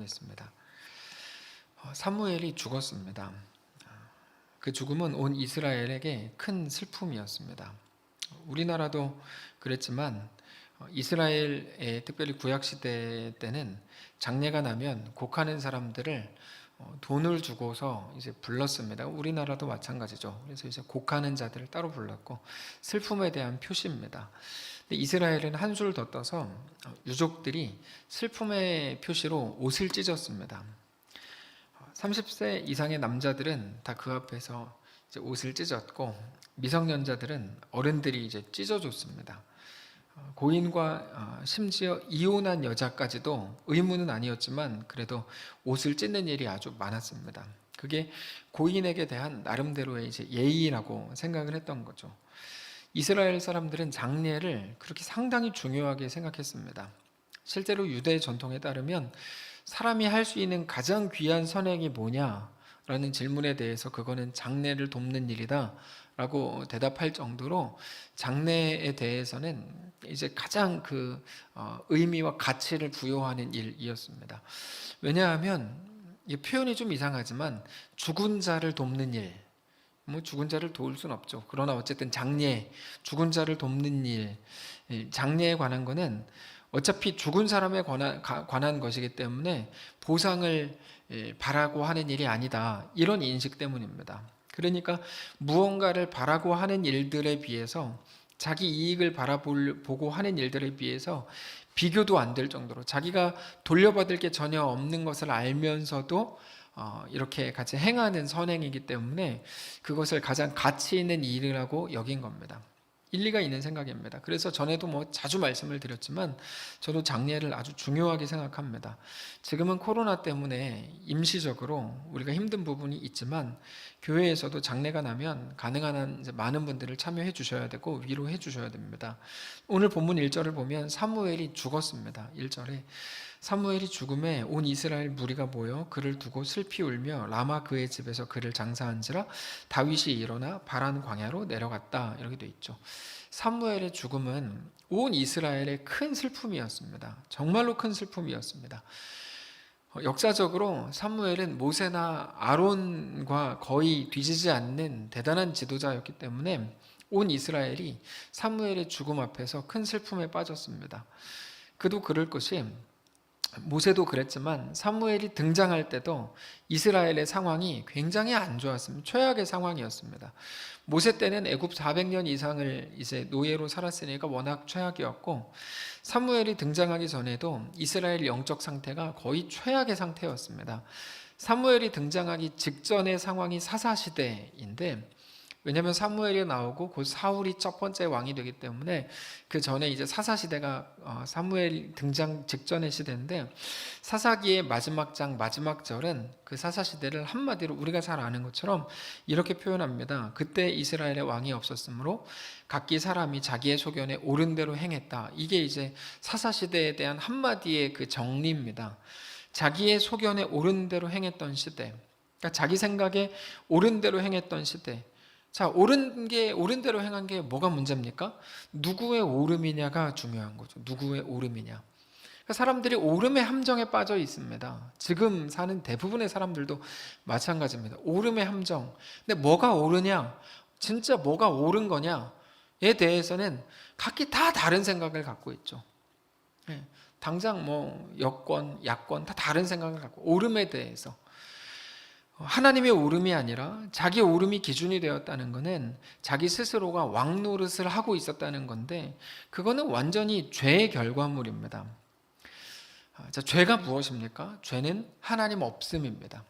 했습니다. 사무엘이 죽었습니다. 그 죽음은 온 이스라엘에게 큰 슬픔이었습니다. 우리나라도 그랬지만 이스라엘의 특별히 구약 시대 때는 장례가 나면 곡하는 사람들을 돈을 주고서 이제 불렀습니다. 우리나라도 마찬가지죠. 그래서 이제 곡하는 자들을 따로 불렀고 슬픔에 대한 표시입니다. 이스라엘은 한술 더 떠서 유족들이 슬픔의 표시로 옷을 찢었습니다. 30세 이상의 남자들은 다 그 앞에서 이제 옷을 찢었고 미성년자들은 어른들이 이제 찢어줬습니다. 고인과 심지어 이혼한 여자까지도 의무는 아니었지만 그래도 옷을 찢는 일이 아주 많았습니다. 그게 고인에게 대한 나름대로의 이제 예의라고 생각을 했던 거죠. 이스라엘 사람들은 장례를 그렇게 상당히 중요하게 생각했습니다. 실제로 유대 전통에 따르면 사람이 할 수 있는 가장 귀한 선행이 뭐냐라는 질문에 대해서 그거는 장례를 돕는 일이다 라고 대답할 정도로 장례에 대해서는 이제 가장 의미와 가치를 부여하는 일이었습니다. 왜냐하면 이 표현이 좀 이상하지만 죽은 자를 돕는 일, 죽은 자를 도울 수는 없죠. 그러나 어쨌든 장례, 죽은 자를 돕는 일, 장례에 관한 거는 어차피 죽은 사람에 관한 것이기 때문에 보상을 바라고 하는 일이 아니다. 이런 인식 때문입니다. 그러니까 무언가를 바라고 하는 일들에 비해서 자기 이익을 바라보고 하는 일들에 비해서 비교도 안 될 정도로 자기가 돌려받을 게 전혀 없는 것을 알면서도 이렇게 같이 행하는 선행이기 때문에 그것을 가장 가치 있는 일이라고 여긴 겁니다. 일리가 있는 생각입니다. 그래서 전에도 자주 말씀을 드렸지만 저도 장례를 아주 중요하게 생각합니다. 지금은 코로나 때문에 임시적으로 우리가 힘든 부분이 있지만 교회에서도 장례가 나면 가능한 한 이제 많은 분들을 참여해 주셔야 되고 위로해 주셔야 됩니다. 오늘 본문 1절을 보면 사무엘이 죽었습니다. 1절에 사무엘이 죽음에 온 이스라엘 무리가 모여 그를 두고 슬피 울며 라마 그의 집에서 그를 장사한지라 다윗이 일어나 바란 광야로 내려갔다. 이렇게 돼 있죠. 사무엘의 죽음은 온 이스라엘의 큰 슬픔이었습니다. 정말로 큰 슬픔이었습니다. 역사적으로 사무엘은 모세나 아론과 거의 뒤지지 않는 대단한 지도자였기 때문에 온 이스라엘이 사무엘의 죽음 앞에서 큰 슬픔에 빠졌습니다. 그도 그럴 것이 모세도 그랬지만 사무엘이 등장할 때도 이스라엘의 상황이 굉장히 안 좋았습니다. 최악의 상황이었습니다. 모세 때는 애굽 400년 이상을 이제 노예로 살았으니까 워낙 최악이었고 사무엘이 등장하기 전에도 이스라엘 영적 상태가 거의 최악의 상태였습니다. 사무엘이 등장하기 직전의 상황이 사사시대인데 왜냐하면 사무엘이 나오고 곧 사울이 첫 번째 왕이 되기 때문에 그 전에 이제 사사시대가 사무엘 등장 직전의 시대인데 사사기의 마지막 장 마지막 절은 그 사사시대를 한마디로 우리가 잘 아는 것처럼 이렇게 표현합니다. 그때 이스라엘의 왕이 없었으므로 각기 사람이 자기의 소견에 옳은 대로 행했다. 이게 이제 사사시대에 대한 한마디의 그 정리입니다. 자기의 소견에 옳은 대로 행했던 시대, 그러니까 자기 생각에 옳은 대로 행했던 시대. 자, 옳은 대로 행한 게 뭐가 문제입니까? 누구의 옳음이냐가 중요한 거죠. 누구의 옳음이냐. 그러니까 사람들이 옳음의 함정에 빠져 있습니다. 지금 사는 대부분의 사람들도 마찬가지입니다. 옳음의 함정. 근데 뭐가 옳으냐? 진짜 뭐가 옳은 거냐에 대해서는 각기 다 다른 생각을 갖고 있죠. 당장 여권, 야권 다 다른 생각을 갖고 옳음에 대해서. 하나님의 옳음이 아니라 자기 옳음이 기준이 되었다는 것은 자기 스스로가 왕 노릇을 하고 있었다는 건데 그거는 완전히 죄의 결과물입니다. 자, 죄가 무엇입니까? 죄는 하나님 없음입니다.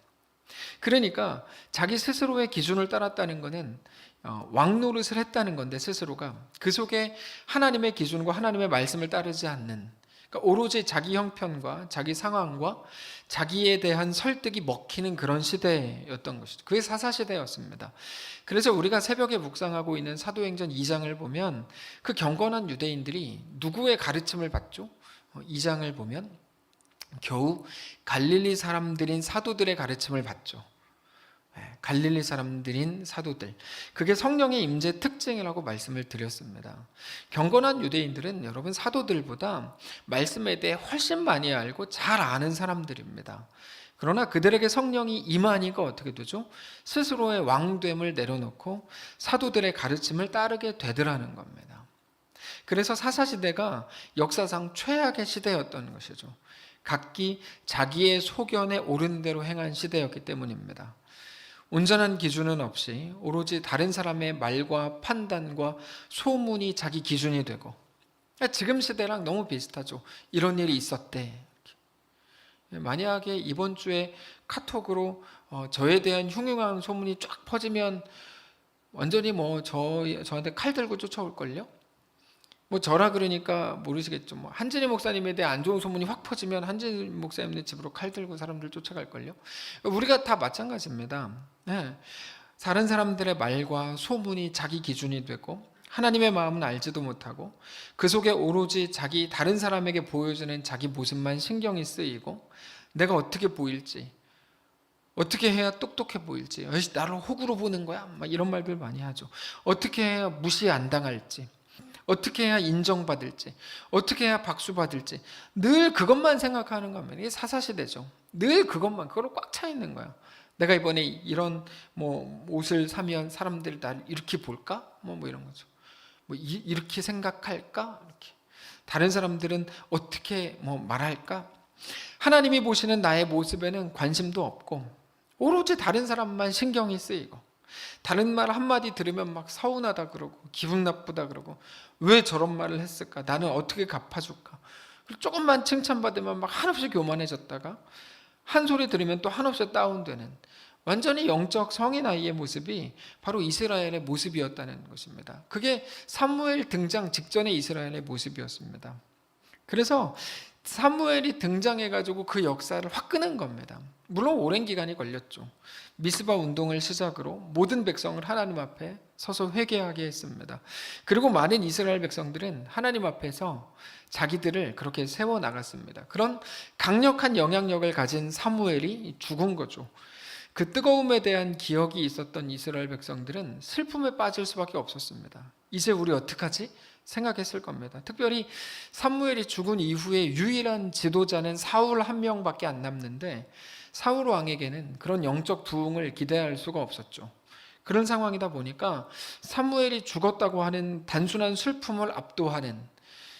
그러니까 자기 스스로의 기준을 따랐다는 것은 왕 노릇을 했다는 건데 스스로가 그 속에 하나님의 기준과 하나님의 말씀을 따르지 않는, 그러니까 오로지 자기 형편과 자기 상황과 자기에 대한 설득이 먹히는 그런 시대였던 것이죠. 그게 사사시대였습니다. 그래서 우리가 새벽에 묵상하고 있는 사도행전 2장을 보면 그 경건한 유대인들이 누구의 가르침을 받죠? 2장을 보면 겨우 갈릴리 사람들인 사도들의 가르침을 받죠. 갈릴리 사람들인 사도들, 그게 성령의 임재 특징이라고 말씀을 드렸습니다. 경건한 유대인들은 여러분 사도들보다 말씀에 대해 훨씬 많이 알고 잘 아는 사람들입니다. 그러나 그들에게 성령이 임하니까 어떻게 되죠? 스스로의 왕됨을 내려놓고 사도들의 가르침을 따르게 되더라는 겁니다. 그래서 사사시대가 역사상 최악의 시대였던 것이죠. 각기 자기의 소견에 옳은 대로 행한 시대였기 때문입니다. 온전한 기준은 없이 오로지 다른 사람의 말과 판단과 소문이 자기 기준이 되고, 지금 시대랑 너무 비슷하죠. 이런 일이 있었대. 만약에 이번 주에 카톡으로 저에 대한 흉흉한 소문이 쫙 퍼지면 완전히 저한테 칼 들고 쫓아올걸요? 저라 그러니까 모르시겠죠. 한진희 목사님에 대해 안 좋은 소문이 확 퍼지면 한진희 목사님네 집으로 칼 들고 사람들 쫓아갈걸요. 우리가 다 마찬가지입니다. 다른 사람들의 말과 소문이 자기 기준이 되고 하나님의 마음은 알지도 못하고 그 속에 오로지 다른 사람에게 보여주는 자기 모습만 신경이 쓰이고 내가 어떻게 보일지, 어떻게 해야 똑똑해 보일지, 나를 호구로 보는 거야? 이런 말들 많이 하죠. 어떻게 해야 무시 안 당할지, 어떻게 해야 인정받을지, 어떻게 해야 박수 받을지, 늘 그것만 생각하는 겁니다. 이게 사사시대죠. 늘 그걸로 꽉 차 있는 거야. 내가 이번에 이런 옷을 사면 사람들이 나를 이렇게 볼까? 이런 거죠. 이렇게 생각할까? 이렇게. 다른 사람들은 어떻게 말할까? 하나님이 보시는 나의 모습에는 관심도 없고 오로지 다른 사람만 신경이 쓰이고 다른 말 한마디 들으면 막 서운하다 그러고 기분 나쁘다 그러고 왜 저런 말을 했을까? 나는 어떻게 갚아줄까? 조금만 칭찬받으면 막 한없이 교만해졌다가 한 소리 들으면 또 한없이 다운되는 완전히 영적 성인 아이의 모습이 바로 이스라엘의 모습이었다는 것입니다. 그게 사무엘 등장 직전의 이스라엘의 모습이었습니다. 그래서 사무엘이 등장해가지고 그 역사를 확 끄는 겁니다. 물론 오랜 기간이 걸렸죠. 미스바 운동을 시작으로 모든 백성을 하나님 앞에 서서 회개하게 했습니다. 그리고 많은 이스라엘 백성들은 하나님 앞에서 자기들을 그렇게 세워나갔습니다. 그런 강력한 영향력을 가진 사무엘이 죽은 거죠. 그 뜨거움에 대한 기억이 있었던 이스라엘 백성들은 슬픔에 빠질 수밖에 없었습니다. 이제 우리 어떡하지? 생각했을 겁니다. 특별히 사무엘이 죽은 이후에 유일한 지도자는 사울 한 명밖에 안 남는데 사울 왕에게는 그런 영적 부흥을 기대할 수가 없었죠. 그런 상황이다 보니까 사무엘이 죽었다고 하는 단순한 슬픔을 압도하는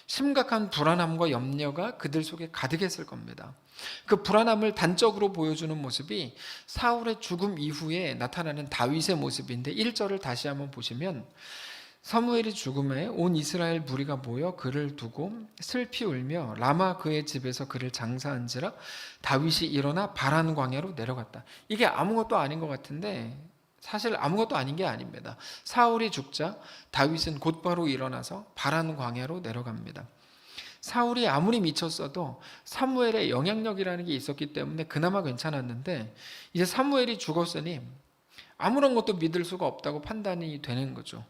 심각한 불안함과 염려가 그들 속에 가득했을 겁니다. 그 불안함을 단적으로 보여주는 모습이 사울의 죽음 이후에 나타나는 다윗의 모습인데 1절을 다시 한번 보시면 사무엘이 죽음에 온 이스라엘 무리가 모여 그를 두고 슬피 울며 라마 그의 집에서 그를 장사한지라 다윗이 일어나 바란 광야로 내려갔다. 이게 아무것도 아닌 것 같은데 사실 아무것도 아닌 게 아닙니다. 사울이 죽자 다윗은 곧바로 일어나서 바란 광야로 내려갑니다. 사울이 아무리 미쳤어도 사무엘의 영향력이라는 게 있었기 때문에 그나마 괜찮았는데 이제 사무엘이 죽었으니 아무런 것도 믿을 수가 없다고 판단이 되는 거죠.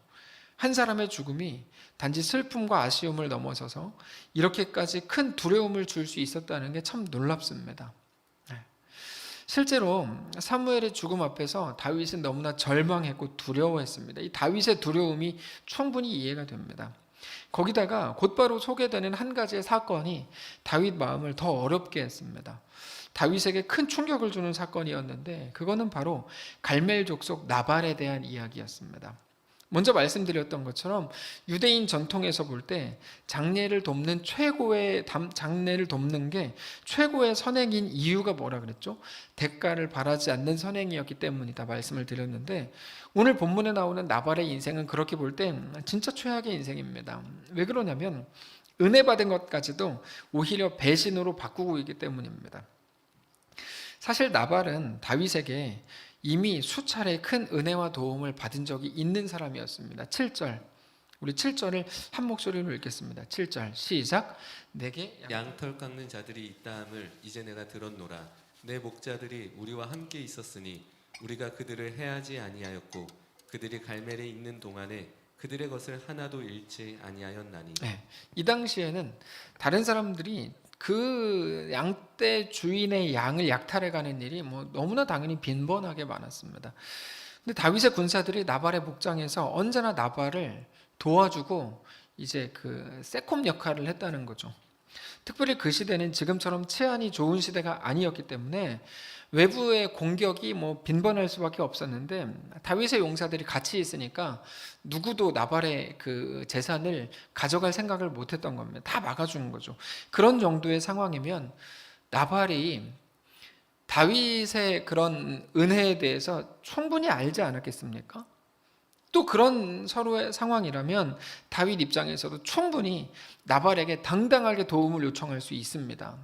한 사람의 죽음이 단지 슬픔과 아쉬움을 넘어서서 이렇게까지 큰 두려움을 줄 수 있었다는 게 참 놀랍습니다. 실제로 사무엘의 죽음 앞에서 다윗은 너무나 절망했고 두려워했습니다. 이 다윗의 두려움이 충분히 이해가 됩니다. 거기다가 곧바로 소개되는 한 가지의 사건이 다윗 마음을 더 어렵게 했습니다. 다윗에게 큰 충격을 주는 사건이었는데 그거는 바로 갈멜 족속 나발에 대한 이야기였습니다. 먼저 말씀드렸던 것처럼 유대인 전통에서 볼 때 장례를 돕는 게 최고의 선행인 이유가 뭐라 그랬죠? 대가를 바라지 않는 선행이었기 때문이다 말씀을 드렸는데 오늘 본문에 나오는 나발의 인생은 그렇게 볼 때 진짜 최악의 인생입니다. 왜 그러냐면 은혜 받은 것까지도 오히려 배신으로 바꾸고 있기 때문입니다. 사실 나발은 다윗에게 이미 수차례 큰 은혜와 도움을 받은 적이 있는 사람이었습니다. 7절 우리 7절을 한 목소리로 읽겠습니다. 7절 시작. 내게 양털 깎는 자들이 있다함을 이제 내가 들었노라. 내 목자들이 우리와 함께 있었으니 우리가 그들을 해하지 아니하였고 그들이 갈멜에 있는 동안에 그들의 것을 하나도 잃지 아니하였나니. 이 당시에는 다른 사람들이 그 양떼 주인의 양을 약탈해가는 일이 뭐 너무나 당연히 빈번하게 많았습니다. 근데 다윗의 군사들이 나발의 목장에서 언제나 나발을 도와주고 이제 그 세콤 역할을 했다는 거죠. 특별히 그 시대는 지금처럼 치안이 좋은 시대가 아니었기 때문에 외부의 공격이 뭐 빈번할 수밖에 없었는데 다윗의 용사들이 같이 있으니까 누구도 나발의 그 재산을 가져갈 생각을 못했던 겁니다. 다 막아주는 거죠. 그런 정도의 상황이면 나발이 다윗의 그런 은혜에 대해서 충분히 알지 않았겠습니까? 또 그런 서로의 상황이라면 다윗 입장에서도 충분히 나발에게 당당하게 도움을 요청할 수 있습니다.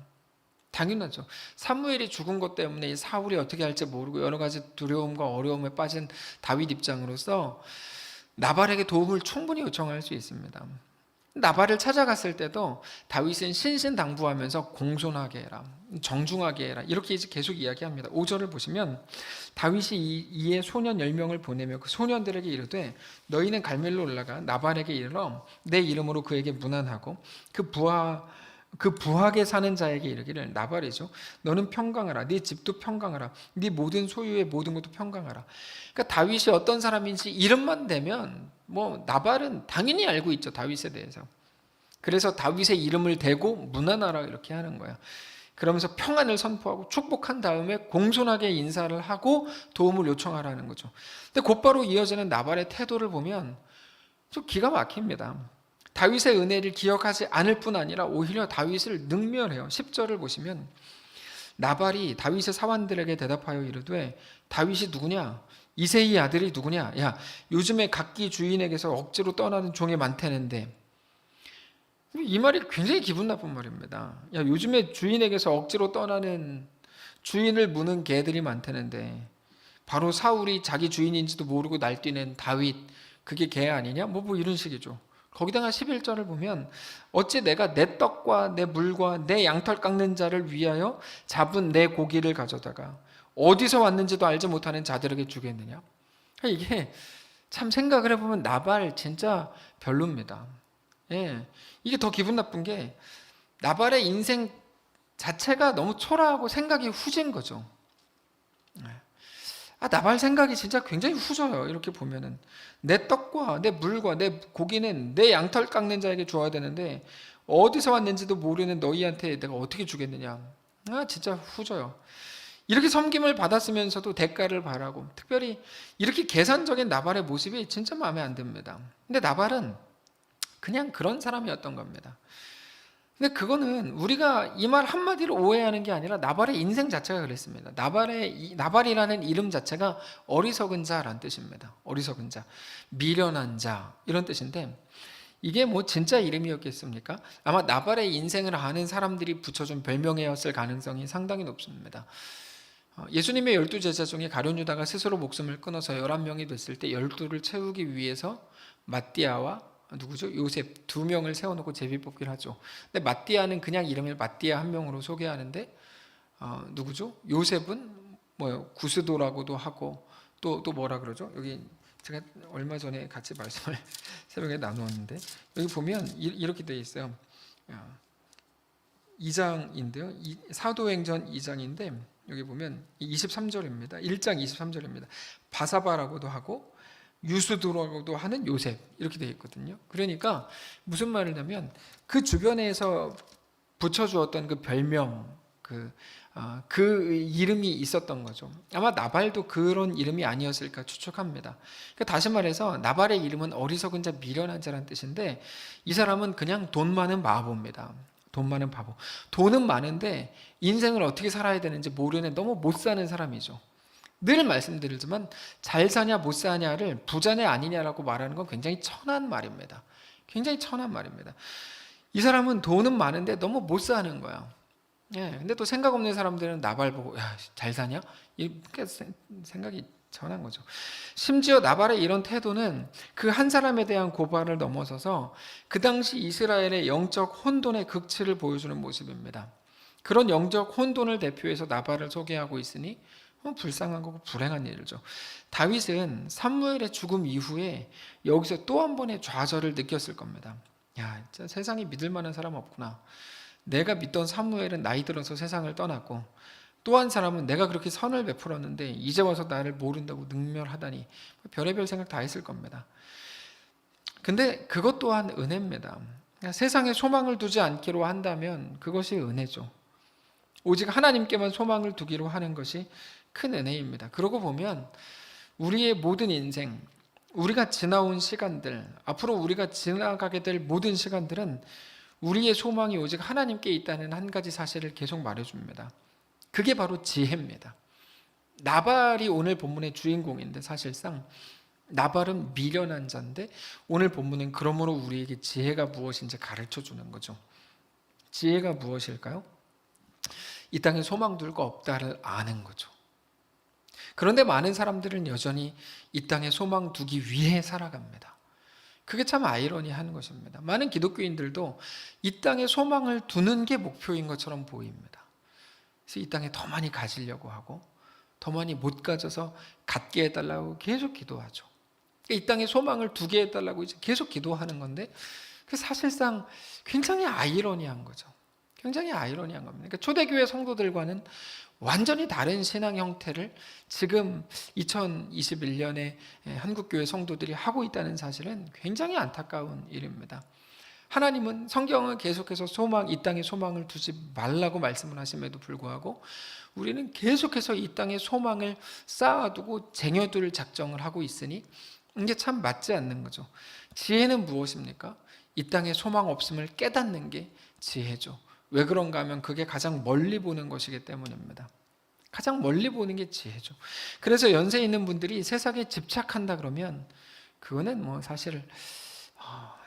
당연하죠. 사무엘이 죽은 것 때문에 사울이 어떻게 할지 모르고 여러 가지 두려움과 어려움에 빠진 다윗 입장으로서 나발에게 도움을 충분히 요청할 수 있습니다. 나발을 찾아갔을 때도 다윗은 신신당부하면서 공손하게 해라, 정중하게 해라 이렇게 이제 계속 이야기합니다. 5절을 보시면 다윗이 이에 소년 10명을 보내며 그 소년들에게 이르되 너희는 갈멜로 올라가 나발에게 이르러 내 이름으로 그에게 문안하고 그 부하게 사는 자에게 이르기를 나발이죠. 너는 평강하라. 네 집도 평강하라. 네 모든 소유의 모든 것도 평강하라. 그러니까 다윗이 어떤 사람인지 이름만 대면 뭐 나발은 당연히 알고 있죠. 다윗에 대해서. 그래서 다윗의 이름을 대고 문안하라 이렇게 하는 거야. 그러면서 평안을 선포하고 축복한 다음에 공손하게 인사를 하고 도움을 요청하라는 거죠. 근데 곧바로 이어지는 나발의 태도를 보면 좀 기가 막힙니다. 다윗의 은혜를 기억하지 않을 뿐 아니라 오히려 다윗을 능멸해요. 10절을 보시면 나발이 다윗의 사환들에게 대답하여 이르되 다윗이 누구냐? 이새의 아들이 누구냐? 야, 요즘에 각기 주인에게서 억지로 떠나는 종이 많다는데 이 말이 굉장히 기분 나쁜 말입니다. 야, 요즘에 주인에게서 억지로 떠나는 주인을 무는 개들이 많다는데 바로 사울이 자기 주인인지도 모르고 날뛰는 다윗 그게 개 아니냐? 뭐 이런 식이죠. 거기다가 11절을 보면 어찌 내가 내 떡과 내 물과 내 양털 깎는 자를 위하여 잡은 내 고기를 가져다가 어디서 왔는지도 알지 못하는 자들에게 주겠느냐. 이게 참 생각을 해보면 나발 진짜 별로입니다. 예, 이게 더 기분 나쁜 게 나발의 인생 자체가 너무 초라하고 생각이 후진 거죠. 나발 생각이 진짜 굉장히 후져요. 이렇게 보면은 내 떡과 내 물과 내 고기는 내 양털 깎는 자에게 줘야 되는데 어디서 왔는지도 모르는 너희한테 내가 어떻게 주겠느냐. 진짜 후져요. 이렇게 섬김을 받았으면서도 대가를 바라고 특별히 이렇게 계산적인 나발의 모습이 진짜 마음에 안 듭니다. 근데 나발은 그냥 그런 사람이었던 겁니다. 근데 그거는 우리가 이 말 한마디로 오해하는 게 아니라 나발의 인생 자체가 그랬습니다. 나발이라는 이름 자체가 어리석은 자라는 뜻입니다. 어리석은 자, 미련한 자 이런 뜻인데 이게 뭐 진짜 이름이었겠습니까? 아마 나발의 인생을 아는 사람들이 붙여준 별명이었을 가능성이 상당히 높습니다. 예수님의 12제자 중에 가룟 유다가 스스로 목숨을 끊어서 11명이 됐을 때 12를 채우기 위해서 마띠아와 누구죠? 요셉 2명을 세워놓고 제비뽑기를 하죠. 근데 마띠아는 그냥 이름을 마띠아 한 명으로 소개하는데 누구죠? 요셉은 뭐요? 구스도라고도 하고 또 뭐라 그러죠? 여기 제가 얼마 전에 같이 말씀을 새벽에 나누었는데 여기 보면 이렇게 되어 있어요. 2장인데요. 사도행전 2장인데 여기 보면 23절입니다. 1장 23절입니다. 바사바라고도 하고 유수도라고도 하는 요셉 이렇게 되어 있거든요. 그러니까 무슨 말을 하면 그 주변에서 붙여주었던 그 별명 그 이름이 있었던 거죠. 아마 나발도 그런 이름이 아니었을까 추측합니다. 그러니까 다시 말해서 나발의 이름은 어리석은 자 미련한 자라는 뜻인데 이 사람은 그냥 돈 많은 바보입니다. 돈 많은 바보. 돈은 많은데 인생을 어떻게 살아야 되는지 모르는 너무 못 사는 사람이죠. 늘 말씀드리지만 잘 사냐 못 사냐를 부자냐 아니냐라고 말하는 건 굉장히 천한 말입니다. 굉장히 천한 말입니다. 이 사람은 돈은 많은데 너무 못 사는 거야. 예, 근데 또 생각 없는 사람들은 나발 보고 야, 잘 사냐? 이렇게 생각이 천한 거죠. 심지어 나발의 이런 태도는 그 한 사람에 대한 고발을 넘어서서 그 당시 이스라엘의 영적 혼돈의 극치를 보여주는 모습입니다. 그런 영적 혼돈을 대표해서 나발을 소개하고 있으니 불쌍한 거고 불행한 일이죠. 다윗은 사무엘의 죽음 이후에 여기서 또 한 번의 좌절을 느꼈을 겁니다. 야, 진짜 세상에 믿을 만한 사람 없구나. 내가 믿던 사무엘은 나이 들어서 세상을 떠났고 또 한 사람은 내가 그렇게 선을 베풀었는데 이제 와서 나를 모른다고 능멸하다니, 별의별 생각 다 했을 겁니다. 근데 그것 또한 은혜입니다. 세상에 소망을 두지 않기로 한다면 그것이 은혜죠. 오직 하나님께만 소망을 두기로 하는 것이 큰 은혜입니다. 그러고 보면 우리의 모든 인생, 우리가 지나온 시간들, 앞으로 우리가 지나가게 될 모든 시간들은 우리의 소망이 오직 하나님께 있다는 한 가지 사실을 계속 말해줍니다. 그게 바로 지혜입니다. 나발이 오늘 본문의 주인공인데, 사실상 나발은 미련한 자인데 오늘 본문은 그러므로 우리에게 지혜가 무엇인지 가르쳐 주는 거죠. 지혜가 무엇일까요? 이 땅에 소망 둘 거 없다를 아는 거죠. 그런데 많은 사람들은 여전히 이 땅에 소망 두기 위해 살아갑니다. 그게 참 아이러니한 것입니다. 많은 기독교인들도 이 땅에 소망을 두는 게 목표인 것처럼 보입니다. 그래서 이 땅에 더 많이 가지려고 하고 더 많이 못 가져서 갖게 해달라고 계속 기도하죠. 이 땅에 소망을 두게 해달라고 이제 계속 기도하는 건데, 그 사실상 굉장히 아이러니한 거죠. 굉장히 아이러니한 겁니다. 그러니까 초대교회 성도들과는 완전히 다른 신앙 형태를 지금 2021년에 한국교회 성도들이 하고 있다는 사실은 굉장히 안타까운 일입니다. 하나님은 성경은 계속해서 이 땅에 소망을 두지 말라고 말씀을 하심에도 불구하고 우리는 계속해서 이 땅에 소망을 쌓아두고 쟁여둘 작정을 하고 있으니 이게 참 맞지 않는 거죠. 지혜는 무엇입니까? 이 땅에 소망 없음을 깨닫는 게 지혜죠. 왜 그런가 하면 그게 가장 멀리 보는 것이기 때문입니다. 가장 멀리 보는 게 지혜죠. 그래서 연세 있는 분들이 세상에 집착한다 그러면 그거는 뭐 사실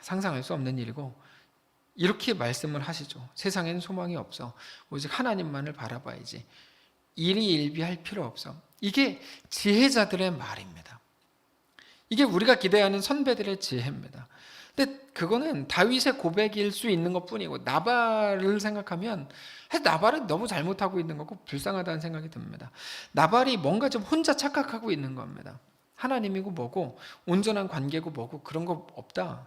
상상할 수 없는 일이고, 이렇게 말씀을 하시죠. 세상에는 소망이 없어. 오직 하나님만을 바라봐야지. 일희일비할 필요 없어. 이게 지혜자들의 말입니다. 이게 우리가 기대하는 선배들의 지혜입니다. 근데 그거는 다윗의 고백일 수 있는 것뿐이고, 나발을 생각하면 나발은 너무 잘못하고 있는 거고 불쌍하다는 생각이 듭니다. 나발이 뭔가 좀 혼자 착각하고 있는 겁니다. 하나님이고 뭐고 온전한 관계고 뭐고 그런 거 없다.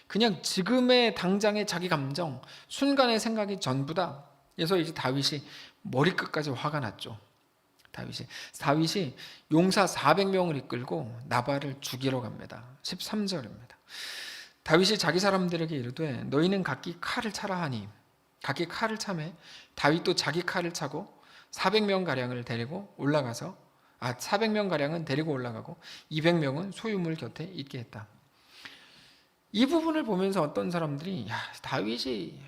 그냥 지금의 당장의 자기 감정, 순간의 생각이 전부다. 그래서 이제 다윗이 머리끝까지 화가 났죠. 다윗이 용사 400명을 이끌고 나발을 죽이러 갑니다. 13절입니다. 다윗이 자기 사람들에게 이르되 너희는 각기 칼을 차라 하니 각기 칼을 차매 다윗도 자기 칼을 차고 400명가량을 데리고 올라가서 400명가량은 데리고 올라가고 200명은 소유물 곁에 있게 했다. 이 부분을 보면서 어떤 사람들이 다윗이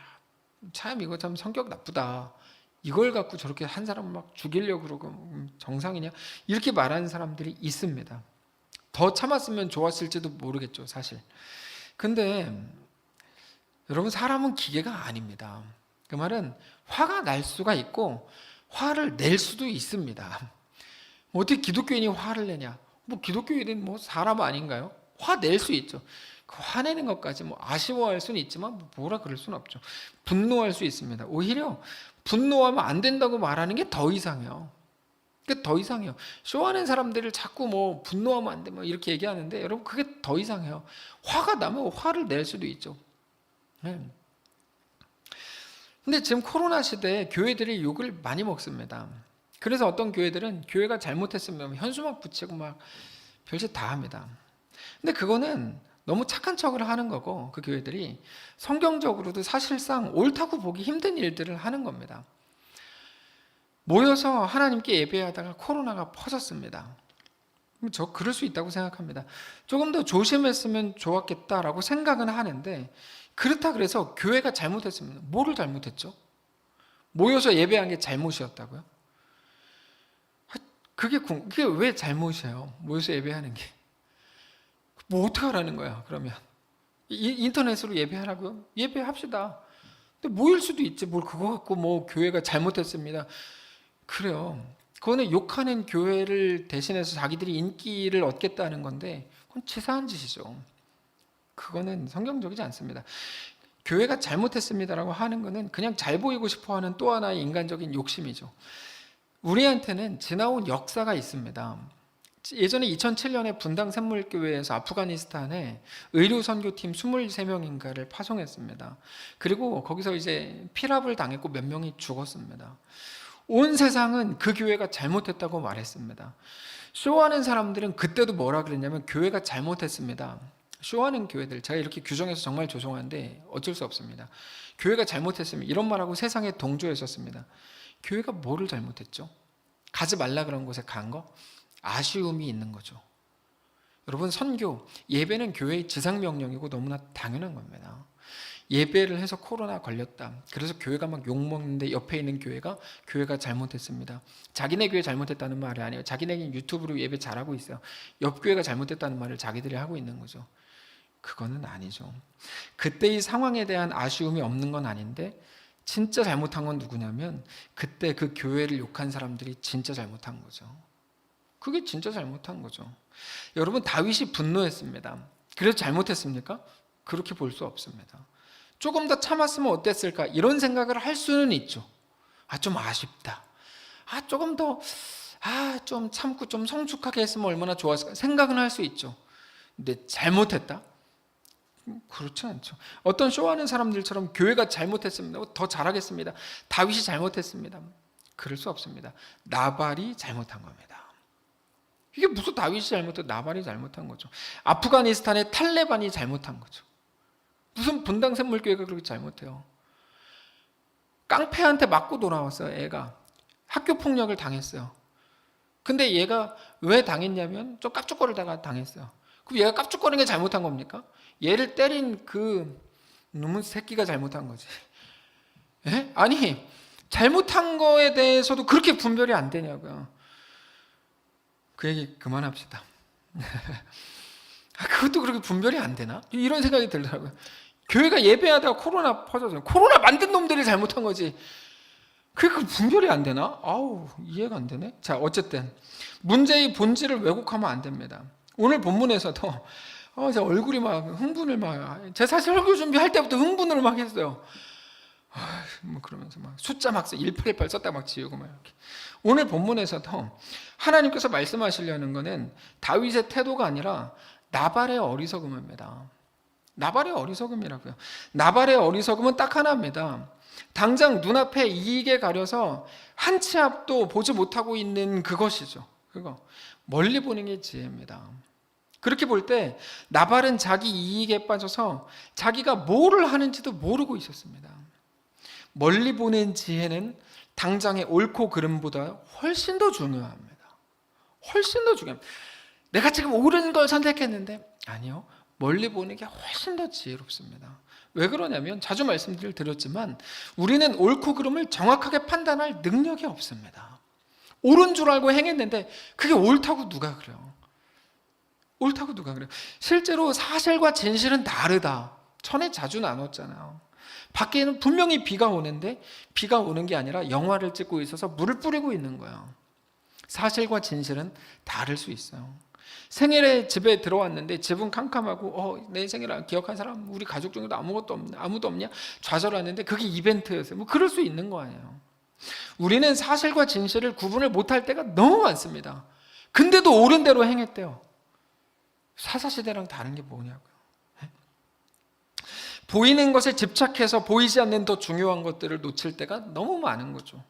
참 이거 참 성격 나쁘다. 이걸 갖고 저렇게 한 사람을 막 죽이려고 그러고 정상이냐? 이렇게 말하는 사람들이 있습니다. 더 참았으면 좋았을지도 모르겠죠, 사실. 근데 여러분, 사람은 기계가 아닙니다. 그 말은 화가 날 수가 있고 화를 낼 수도 있습니다. 어떻게 기독교인이 화를 내냐? 뭐 기독교인은 뭐 사람 아닌가요? 화 낼 수 있죠. 그 화내는 것까지 뭐 아쉬워할 수는 있지만 뭐라 그럴 수는 없죠. 분노할 수 있습니다. 오히려 분노하면 안 된다고 말하는 게 더 이상해요. 더 이상해요. 쇼하는 사람들을 자꾸 뭐 분노하면 안 돼, 뭐 이렇게 얘기하는데 여러분 그게 더 이상해요. 화가 나면 화를 낼 수도 있죠. 근데 지금 코로나 시대에 교회들이 욕을 많이 먹습니다. 그래서 어떤 교회들은 교회가 잘못했으면 현수막 붙이고 막 별짓 다 합니다. 근데 그거는 너무 착한 척을 하는 거고, 그 교회들이 성경적으로도 사실상 옳다고 보기 힘든 일들을 하는 겁니다. 모여서 하나님께 예배하다가 코로나가 퍼졌습니다. 저 그럴 수 있다고 생각합니다. 조금 더 조심했으면 좋았겠다라고 생각은 하는데, 그렇다 그래서 교회가 잘못했습니다. 뭐를 잘못했죠? 모여서 예배한 게 잘못이었다고요? 그게 왜 잘못이에요? 모여서 예배하는 게. 뭐 어떻게 하라는 거야, 그러면? 인터넷으로 예배하라고요? 예배합시다. 근데 모일 수도 있지. 뭘 그거 갖고 뭐 교회가 잘못했습니다. 그래요. 그거는 욕하는 교회를 대신해서 자기들이 인기를 얻겠다는 건데, 그건 치사한 짓이죠. 그거는 성경적이지 않습니다. 교회가 잘못했습니다라고 하는 거는 그냥 잘 보이고 싶어 하는 또 하나의 인간적인 욕심이죠. 우리한테는 지나온 역사가 있습니다. 예전에 2007년에 분당 샘물교회에서 아프가니스탄에 의료 선교팀 23명인가를 파송했습니다. 그리고 거기서 이제 피랍을 당했고 몇 명이 죽었습니다. 온 세상은 그 교회가 잘못했다고 말했습니다. 쇼하는 사람들은 그때도 뭐라 그랬냐면 교회가 잘못했습니다. 쇼하는 교회들, 제가 이렇게 규정해서 정말 죄송한데 어쩔 수 없습니다. 교회가 잘못했으면 이런 말하고 세상에 동조했었습니다. 교회가 뭐를 잘못했죠? 가지 말라 그런 곳에 간 거? 아쉬움이 있는 거죠. 여러분, 선교, 예배는 교회의 지상명령이고 너무나 당연한 겁니다. 예배를 해서 코로나 걸렸다. 그래서 교회가 막 욕먹는데 옆에 있는 교회가 잘못했습니다. 자기네 교회 잘못했다는 말이 아니에요. 자기네는 유튜브로 예배 잘하고 있어요. 옆 교회가 잘못했다는 말을 자기들이 하고 있는 거죠. 그거는 아니죠. 그때의 상황에 대한 아쉬움이 없는 건 아닌데 진짜 잘못한 건 누구냐면 그때 그 교회를 욕한 사람들이 진짜 잘못한 거죠. 그게 진짜 잘못한 거죠. 여러분, 다윗이 분노했습니다. 그래서 잘못했습니까? 그렇게 볼 수 없습니다. 조금 더 참았으면 어땠을까? 이런 생각을 할 수는 있죠. 좀 아쉽다. 조금 더, 좀 참고 좀 성숙하게 했으면 얼마나 좋았을까? 생각은 할 수 있죠. 근데 잘못했다? 그렇지 않죠. 어떤 쇼하는 사람들처럼 교회가 잘못했습니다. 더 잘하겠습니다. 다윗이 잘못했습니다. 그럴 수 없습니다. 나발이 잘못한 겁니다. 이게 무슨 다윗이 잘못했고 나발이 잘못한 거죠. 아프가니스탄의 탈레반이 잘못한 거죠. 무슨 분당 샘물교회가 그렇게 잘못해요. 깡패한테 맞고 돌아왔어요. 애가 학교 폭력을 당했어요. 근데 얘가 왜 당했냐면 좀 깝죽거리다가 당했어요. 그럼 얘가 깝죽거리는 게 잘못한 겁니까? 얘를 때린 그 놈의 새끼가 잘못한 거지. 에? 아니, 잘못한 거에 대해서도 그렇게 분별이 안 되냐고요. 그 얘기 그만합시다. 그것도 그렇게 분별이 안 되나? 이런 생각이 들더라고요. 교회가 예배하다가 코로나 퍼져서 코로나 만든 놈들이 잘못한 거지. 그게 분별이 안 되나? 이해가 안 되네. 자, 어쨌든 문제의 본질을 왜곡하면 안 됩니다. 오늘 본문에서도 제 얼굴이 막 흥분을 제가 사실 설교 준비할 때부터 흥분을 막 했어요. 그러면서 막 숫자 막 1818 썼다 막 지우고 막 이렇게. 오늘 본문에서도 하나님께서 말씀하시려는 것은 다윗의 태도가 아니라 나발의 어리석음입니다. 나발의 어리석음이라고요. 나발의 어리석음은 딱 하나입니다. 당장 눈앞에 이익에 가려서 한 치 앞도 보지 못하고 있는 그것이죠. 그거 멀리 보는 게 지혜입니다. 그렇게 볼 때 나발은 자기 이익에 빠져서 자기가 뭐를 하는지도 모르고 있었습니다. 멀리 보는 지혜는 당장의 옳고 그름보다 훨씬 더 중요합니다. 훨씬 더 중요합니다. 내가 지금 옳은 걸 선택했는데 아니요. 멀리 보는 게 훨씬 더 지혜롭습니다. 왜 그러냐면 자주 말씀드렸지만 우리는 옳고 그름을 정확하게 판단할 능력이 없습니다. 옳은 줄 알고 행했는데 그게 옳다고 누가 그래요? 옳다고 누가 그래요? 실제로 사실과 진실은 다르다. 천에 자주 나눴잖아요. 밖에는 분명히 비가 오는데 비가 오는 게 아니라 영화를 찍고 있어서 물을 뿌리고 있는 거예요. 사실과 진실은 다를 수 있어요. 생일에 집에 들어왔는데 집은 캄캄하고 내 생일을 기억한 사람 우리 가족 중에도 아무도 없냐? 좌절하는데 그게 이벤트였어요. 그럴 수 있는 거 아니에요. 우리는 사실과 진실을 구분을 못할 때가 너무 많습니다. 근데도 옳은 대로 행했대요. 사사시대랑 다른 게 뭐냐고요. 보이는 것에 집착해서 보이지 않는 더 중요한 것들을 놓칠 때가 너무 많은 거죠.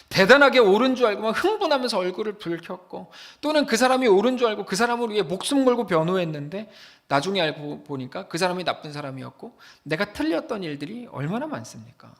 대단하게 옳은 줄 알고 막 흥분하면서 얼굴을 붉혔고 또는 그 사람이 옳은 줄 알고 그 사람을 위해 목숨 걸고 변호했는데 나중에 알고 보니까 그 사람이 나쁜 사람이었고 내가 틀렸던 일들이 얼마나 많습니까?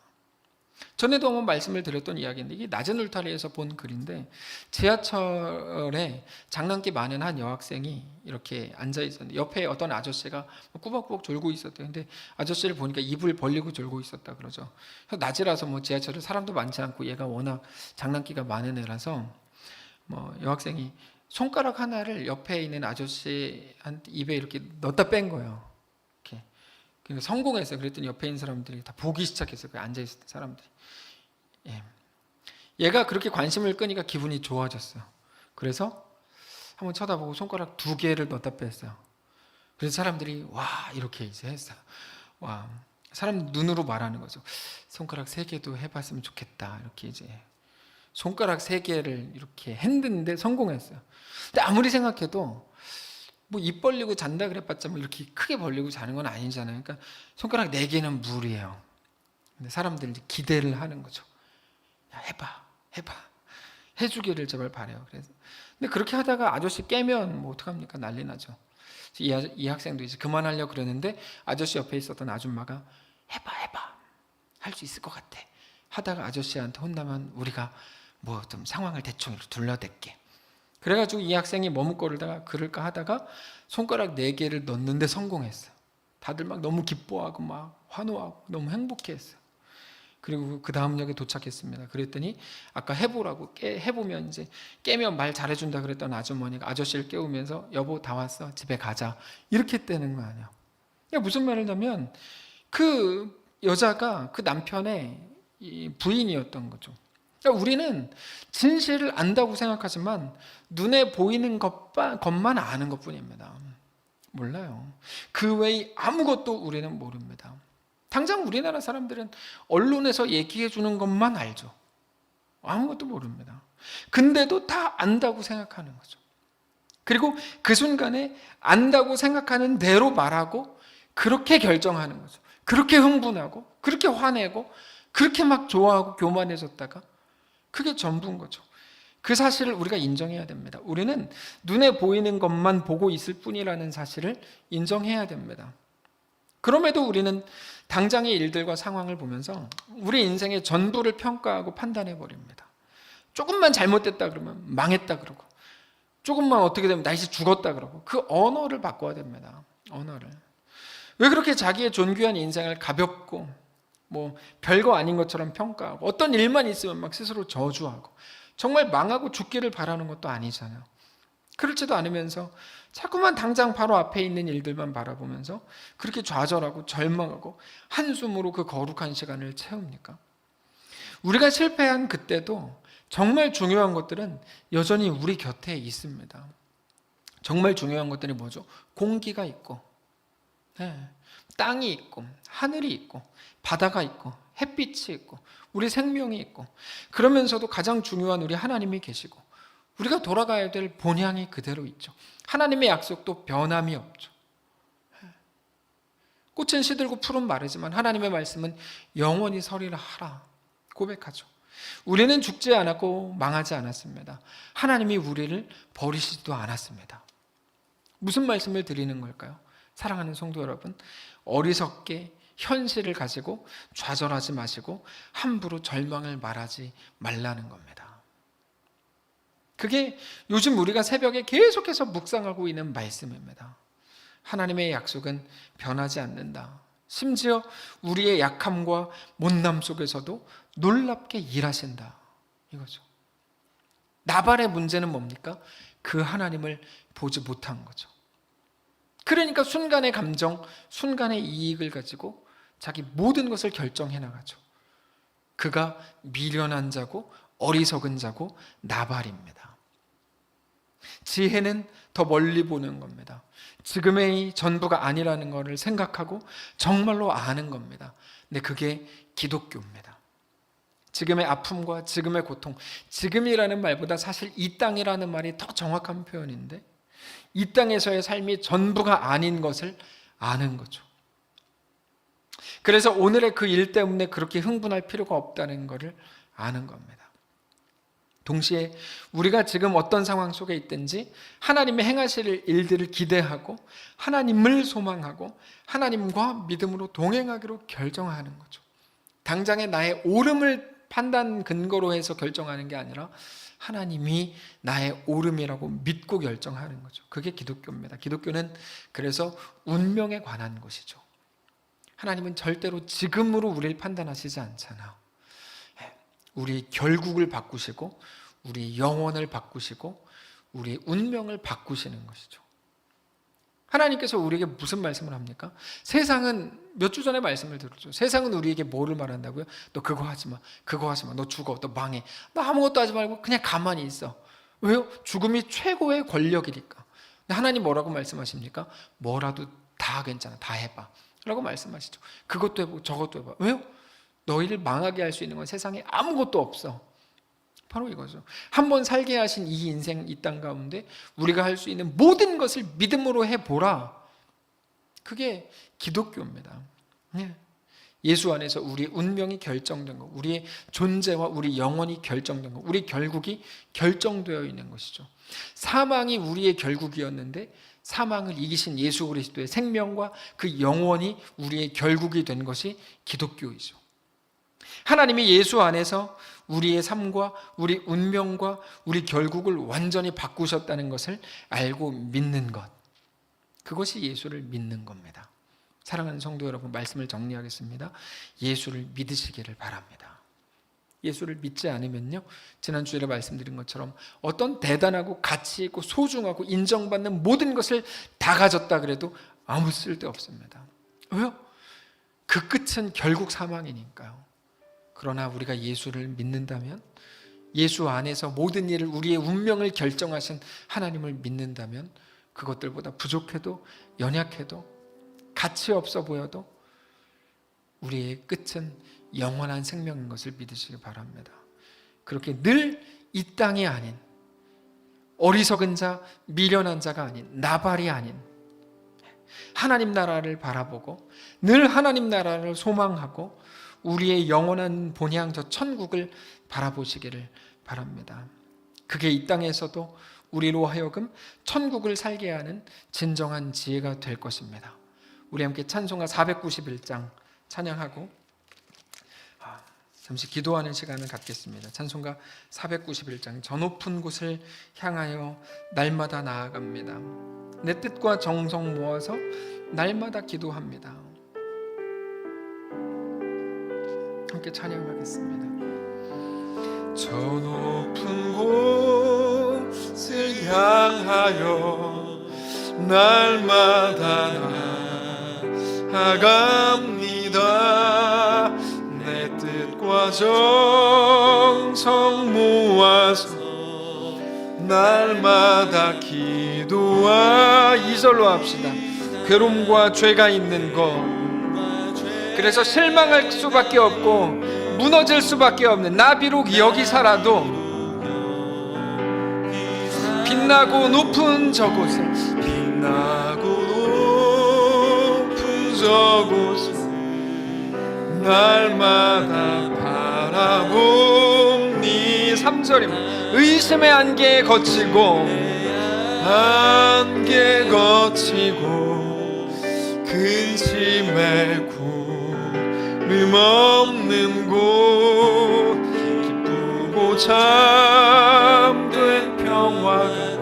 전에도 한번 말씀을 드렸던 이야기인데 이게 낮은 울타리에서 본 글인데 지하철에 장난기 많은 한 여학생이 이렇게 앉아 있었는데 옆에 어떤 아저씨가 꾸벅꾸벅 졸고 있었대요. 근데 아저씨를 보니까 입을 벌리고 졸고 있었다 그러죠. 낮이라서 지하철에 사람도 많지 않고 얘가 워낙 장난기가 많은 애라서 여학생이 손가락 하나를 옆에 있는 아저씨한테 입에 이렇게 넣었다 뺀 거예요. 이렇게. 그러니까 성공했어요. 그랬더니 옆에 있는 사람들이 다 보기 시작했어요. 그 앉아있을 때 사람들이. 얘가 그렇게 관심을 끄니까 기분이 좋아졌어요. 그래서 한번 쳐다보고 손가락 2개를 넣었다 뺐어요. 그래서 사람들이 와 이렇게 이제 했어요. 와 사람 눈으로 말하는 거죠. 손가락 3개도 해봤으면 좋겠다. 이렇게 이제 손가락 3개를 이렇게 했는데 성공했어요. 근데 아무리 생각해도 뭐 입 벌리고 잔다 그랬봤자 뭐 이렇게 크게 벌리고 자는 건 아니잖아요. 그러니까 손가락 4개는 무리예요. 근데 사람들이 이제 기대를 하는 거죠. 야, 해봐. 해주기를 제발 바래요. 그래서 근데 그렇게 하다가 아저씨 깨면 뭐 어떡합니까? 난리 나죠. 이 학생도 이제 그만하려고 그러는데 아저씨 옆에 있었던 아줌마가 해봐. 할 수 있을 것 같아. 하다가 아저씨한테 혼나면 우리가 뭐 좀 상황을 대충 이렇게 둘러댈게. 그래가지고 이 학생이 머뭇거리다가 그럴까 하다가 손가락 4개를 넣는데 성공했어요. 다들 막 너무 기뻐하고 막 환호하고 너무 행복해했어요. 그리고 그 다음 역에 도착했습니다. 그랬더니 아까 해보라고 해보면 이제 깨면 말 잘해준다 그랬던 아주머니가 아저씨를 깨우면서 여보 다 왔어 집에 가자 이렇게 떼는 거 아니야. 무슨 말이냐면 그 여자가 그 남편의 이 부인이었던 거죠. 그러니까 우리는 진실을 안다고 생각하지만 눈에 보이는 것만 아는 것뿐입니다. 몰라요. 그 외의 아무것도 우리는 모릅니다. 당장 우리나라 사람들은 언론에서 얘기해 주는 것만 알죠. 아무것도 모릅니다. 근데도 다 안다고 생각하는 거죠. 그리고 그 순간에 안다고 생각하는 대로 말하고 그렇게 결정하는 거죠. 그렇게 흥분하고 그렇게 화내고 그렇게 막 좋아하고 교만해졌다가 그게 전부인 거죠. 그 사실을 우리가 인정해야 됩니다. 우리는 눈에 보이는 것만 보고 있을 뿐이라는 사실을 인정해야 됩니다. 그럼에도 우리는 당장의 일들과 상황을 보면서 우리 인생의 전부를 평가하고 판단해 버립니다. 조금만 잘못됐다 그러면 망했다 그러고 조금만 어떻게 되면 나 이제 죽었다 그러고 그 언어를 바꿔야 됩니다. 언어를. 왜 그렇게 자기의 존귀한 인생을 가볍고 뭐 별거 아닌 것처럼 평가하고 어떤 일만 있으면 막 스스로 저주하고 정말 망하고 죽기를 바라는 것도 아니잖아요. 그렇지도 않으면서 자꾸만 당장 바로 앞에 있는 일들만 바라보면서 그렇게 좌절하고 절망하고 한숨으로 그 거룩한 시간을 채웁니까? 우리가 실패한 그때도 정말 중요한 것들은 여전히 우리 곁에 있습니다. 정말 중요한 것들이 뭐죠? 공기가 있고 땅이 있고 하늘이 있고 바다가 있고 햇빛이 있고 우리 생명이 있고 그러면서도 가장 중요한 우리 하나님이 계시고 우리가 돌아가야 될 본향이 그대로 있죠. 하나님의 약속도 변함이 없죠. 꽃은 시들고 풀은 마르지만 하나님의 말씀은 영원히 서리라 하라 고백하죠. 우리는 죽지 않았고 망하지 않았습니다. 하나님이 우리를 버리시지도 않았습니다. 무슨 말씀을 드리는 걸까요? 사랑하는 성도 여러분, 어리석게 현실을 가지고 좌절하지 마시고 함부로 절망을 말하지 말라는 겁니다. 그게 요즘 우리가 새벽에 계속해서 묵상하고 있는 말씀입니다. 하나님의 약속은 변하지 않는다. 심지어 우리의 약함과 못남 속에서도 놀랍게 일하신다. 이거죠. 나발의 문제는 뭡니까? 그 하나님을 보지 못한 거죠. 그러니까 순간의 감정, 순간의 이익을 가지고 자기 모든 것을 결정해 나가죠. 그가 미련한 자고 어리석은 자고 나발입니다. 지혜는 더 멀리 보는 겁니다. 지금의 전부가 아니라는 것을 생각하고 정말로 아는 겁니다. 근데 그게 기독교입니다. 지금의 아픔과 지금의 고통, 지금이라는 말보다 사실 이 땅이라는 말이 더 정확한 표현인데 이 땅에서의 삶이 전부가 아닌 것을 아는 거죠. 그래서 오늘의 그 일 때문에 그렇게 흥분할 필요가 없다는 것을 아는 겁니다. 동시에 우리가 지금 어떤 상황 속에 있든지 하나님의 행하실 일들을 기대하고 하나님을 소망하고 하나님과 믿음으로 동행하기로 결정하는 거죠. 당장의 나의 옳음을 판단 근거로 해서 결정하는 게 아니라 하나님이 나의 옳음이라고 믿고 결정하는 거죠. 그게 기독교입니다. 기독교는 그래서 운명에 관한 것이죠. 하나님은 절대로 지금으로 우리를 판단하시지 않잖아요. 우리 결국을 바꾸시고 우리 영혼을 바꾸시고 우리 운명을 바꾸시는 것이죠. 하나님께서 우리에게 무슨 말씀을 합니까? 세상은 몇 주 전에 말씀을 들었죠. 세상은 우리에게 뭐를 말한다고요? 너 그거 하지 마, 그거 하지 마, 너 죽어, 너 망해, 너 아무것도 하지 말고 그냥 가만히 있어. 왜요? 죽음이 최고의 권력이니까. 근데 하나님 뭐라고 말씀하십니까? 뭐라도 다 괜찮아, 다 해봐 라고 말씀하시죠. 그것도 해보고 저것도 해봐. 왜요? 너희를 망하게 할 수 있는 건 세상에 아무것도 없어. 바로 이거죠. 한번 살게 하신 이 인생, 이 땅 가운데 우리가 할 수 있는 모든 것을 믿음으로 해보라. 그게 기독교입니다. 예수 안에서 우리의 운명이 결정된 것, 우리의 존재와 우리 영혼이 결정된 것, 우리 결국이 결정되어 있는 것이죠. 사망이 우리의 결국이었는데 사망을 이기신 예수 그리스도의 생명과 그 영원이 우리의 결국이 된 것이 기독교이죠. 하나님이 예수 안에서 우리의 삶과 우리 운명과 우리 결국을 완전히 바꾸셨다는 것을 알고 믿는 것, 그것이 예수를 믿는 겁니다. 사랑하는 성도 여러분, 말씀을 정리하겠습니다. 예수를 믿으시기를 바랍니다. 예수를 믿지 않으면요, 지난주에 말씀드린 것처럼 어떤 대단하고 가치 있고 소중하고 인정받는 모든 것을 다 가졌다 그래도 아무 쓸데 없습니다. 왜요? 그 끝은 결국 사망이니까요. 그러나 우리가 예수를 믿는다면, 예수 안에서 모든 일을, 우리의 운명을 결정하신 하나님을 믿는다면, 그것들보다 부족해도 연약해도 가치 없어 보여도 우리의 끝은 영원한 생명인 것을 믿으시기 바랍니다. 그렇게 늘 이 땅이 아닌, 어리석은 자, 미련한 자가 아닌, 나발이 아닌 하나님 나라를 바라보고 늘 하나님 나라를 소망하고 우리의 영원한 본향 저 천국을 바라보시기를 바랍니다. 그게 이 땅에서도 우리로 하여금 천국을 살게 하는 진정한 지혜가 될 것입니다. 우리 함께 찬송가 491장 찬양하고 잠시 기도하는 시간을 갖겠습니다. 찬송가 491장, 저 높은 곳을 향하여 날마다 나아갑니다. 내 뜻과 정성 모아서 날마다 기도합니다. 함께 찬양하겠습니다. 저 높은 곳을 향하여 날마다 나아갑니다. 내 뜻과 정성 모아서 날마다 기도하. 2절로 합시다. 괴로움과 죄가 있는 것, 그래서 실망할 수밖에 없고 무너질 수밖에 없는 나 비록 여기 살아도 빛나고 높은 저곳을, 빛나고 높은 저곳을 날마다 바라봅니. 3절입니다. 의심의 안개에 거치고 안개 거치고 근심의 구름 없는 곳, 기쁘고 참된 평화가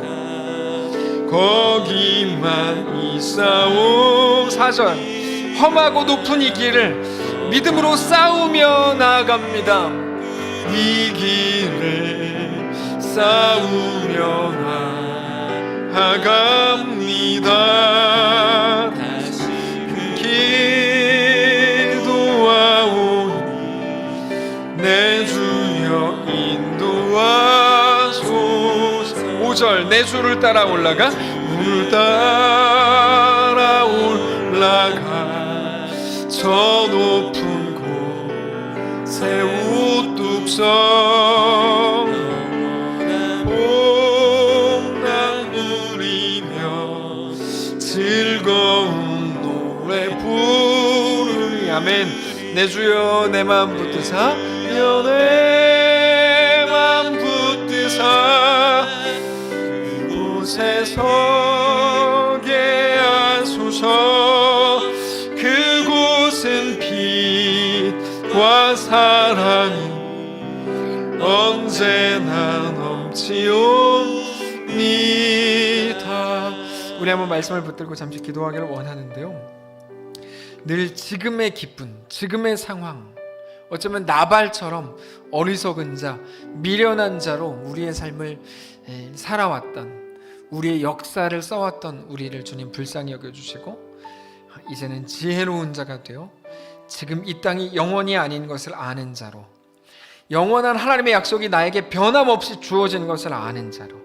거기만 있사오. 4절, 험하고 높은 이 길을 믿음으로 싸우며 나아갑니다. 이 길을 싸우며 나아갑니다. 기도하오니 내 주여 인도하소서. 5절, 내 주를 따라 올라가 물 따라 올라가 저 높은 곳에 우뚝성 봄날 누리며 즐거운 노래 부르니. 아멘. 내 주여 내 맘 붙드사, 내 맘 붙드사 그곳에 서게 하소서. 그곳은 빛과 사랑이 언제나 넘치옵니다. 우리 한번 말씀을 붙들고 잠시 기도하기를 원하는데요, 늘 지금의 기쁜, 지금의 상황, 어쩌면 나발처럼 어리석은 자, 미련한 자로 우리의 삶을 살아왔던, 우리의 역사를 써왔던 우리를 주님 불쌍히 여겨주시고 이제는 지혜로운 자가 되어 지금 이 땅이 영원히 아닌 것을 아는 자로, 영원한 하나님의 약속이 나에게 변함없이 주어진 것을 아는 자로,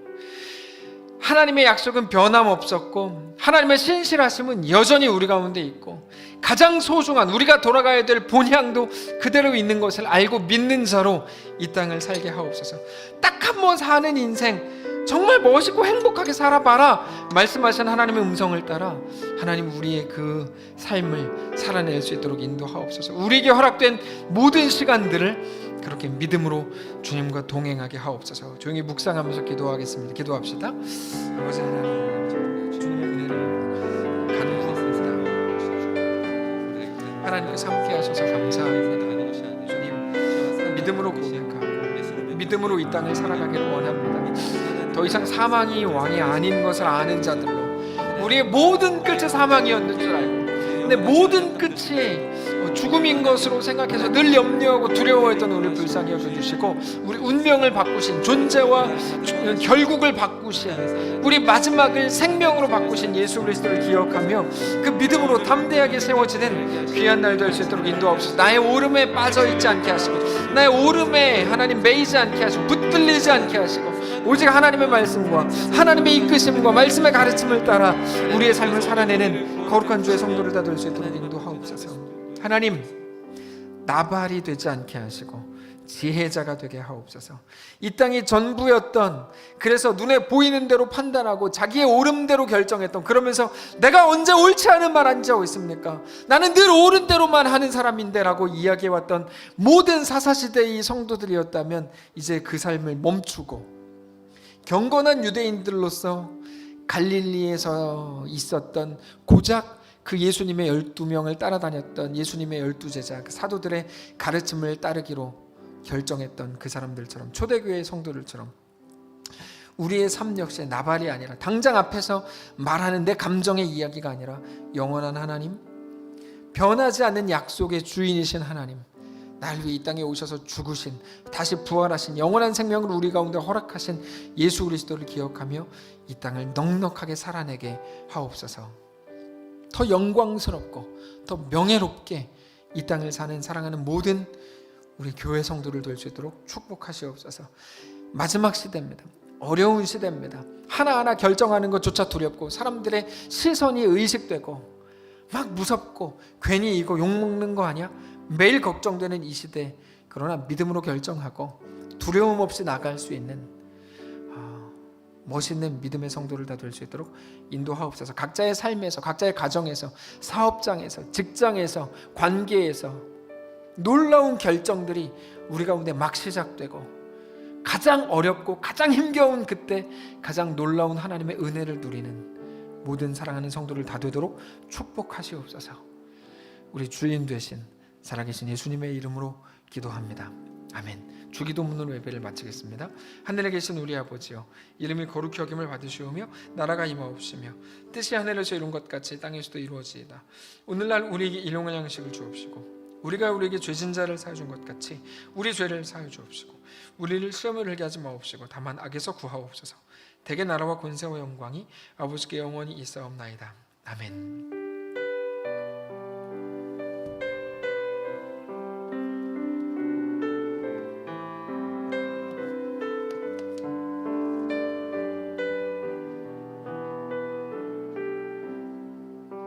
하나님의 약속은 변함없었고 하나님의 신실하심은 여전히 우리 가운데 있고 가장 소중한 우리가 돌아가야 될 본향도 그대로 있는 것을 알고 믿는 자로 이 땅을 살게 하옵소서. 딱 한 번 사는 인생 정말 멋있고 행복하게 살아봐라 말씀하신 하나님의 음성을 따라 하나님 우리의 그 삶을 살아낼 수 있도록 인도하옵소서. 우리에게 허락된 모든 시간들을 그렇게 믿음으로 주님과 동행하게 하옵소서. 조용히 묵상하면서 기도하겠습니다. 기도합시다. 아버지 하나님, 주님의 은혜를 간구합니다. 하나님께서 함께 하셔서 감사합니다. 주님, 믿음으로 고백하고 믿음으로 이 땅을 살아가기를 원합니다. 더 이상 사망이 왕이 아닌 것을 아는 자들로 우리의 모든 끝이 사망이었는 줄 알고 근데 모든 끝이 죽음인 것으로 생각해서 늘 염려하고 두려워했던 우리를 불쌍히 여겨주시고 우리 운명을 바꾸신 존재와 결국을 바꾸신 우리 마지막을 생명으로 바꾸신 예수 그리스도를 기억하며 그 믿음으로 담대하게 세워지는 귀한 날 될 수 있도록 인도하옵소서. 나의 오름에 빠져있지 않게 하시고 나의 오름에 하나님 매이지 않게 하시고 붙들리지 않게 하시고 오직 하나님의 말씀과 하나님의 이끄심과 말씀의 가르침을 따라 우리의 삶을 살아내는 거룩한 주의 성도를 다 될 수 있도록 인도하옵소서. 하나님, 나발이 되지 않게 하시고 지혜자가 되게 하옵소서. 이 땅이 전부였던, 그래서 눈에 보이는 대로 판단하고 자기의 옳음대로 결정했던, 그러면서 내가 언제 옳지 않은 말 한 적 있습니까? 나는 늘 옳은 대로만 하는 사람인데 라고 이야기해왔던 모든 사사시대의 성도들이었다면 이제 그 삶을 멈추고 경건한 유대인들로서 갈릴리에서 있었던 고작 그 예수님의 12명을 따라다녔던 예수님의 12제자 그 사도들의 가르침을 따르기로 결정했던 그 사람들처럼, 초대교회의 성도들처럼 우리의 삶 역시 나발이 아니라 당장 앞에서 말하는 내 감정의 이야기가 아니라 영원한 하나님, 변하지 않는 약속의 주인이신 하나님, 날 위해 이 땅에 오셔서 죽으신, 다시 부활하신, 영원한 생명을 우리 가운데 허락하신 예수 그리스도를 기억하며 이 땅을 넉넉하게 살아내게 하옵소서. 더 영광스럽고 더 명예롭게 이 땅을 사는 사랑하는 모든 우리 교회 성도를 될 수 있도록 축복하시옵소서. 마지막 시대입니다. 어려운 시대입니다. 하나하나 결정하는 것조차 두렵고 사람들의 시선이 의식되고 막 무섭고 괜히 이거 욕먹는 거 아니야? 매일 걱정되는 이 시대, 그러나 믿음으로 결정하고 두려움 없이 나갈 수 있는 멋있는 믿음의 성도를 다 될 수 있도록 인도하옵소서. 각자의 삶에서, 각자의 가정에서, 사업장에서, 직장에서, 관계에서 놀라운 결정들이 우리 가운데 막 시작되고 가장 어렵고 가장 힘겨운 그때 가장 놀라운 하나님의 은혜를 누리는 모든 사랑하는 성도를 다 되도록 축복하시옵소서. 우리 주인 되신 살아계신 예수님의 이름으로 기도합니다. 아멘. 주기도문으로 예배를 마치겠습니다. 하늘에 계신 우리 아버지여, 이름이 거룩히 여김을 받으시오며 나라가 임하옵시며 뜻이 하늘에서 이룬 것 같이 땅에서도 이루어지이다. 오늘날 우리에게 일용할 양식을 주옵시고 우리가 우리에게 죄진 자를 사해 준 것 같이 우리 죄를 사해 주옵시고 우리를 시험에 들게 하지 마옵시고 다만 악에서 구하옵소서. 대개 나라와 권세와 영광이 아버지께 영원히 있사옵나이다. 아멘.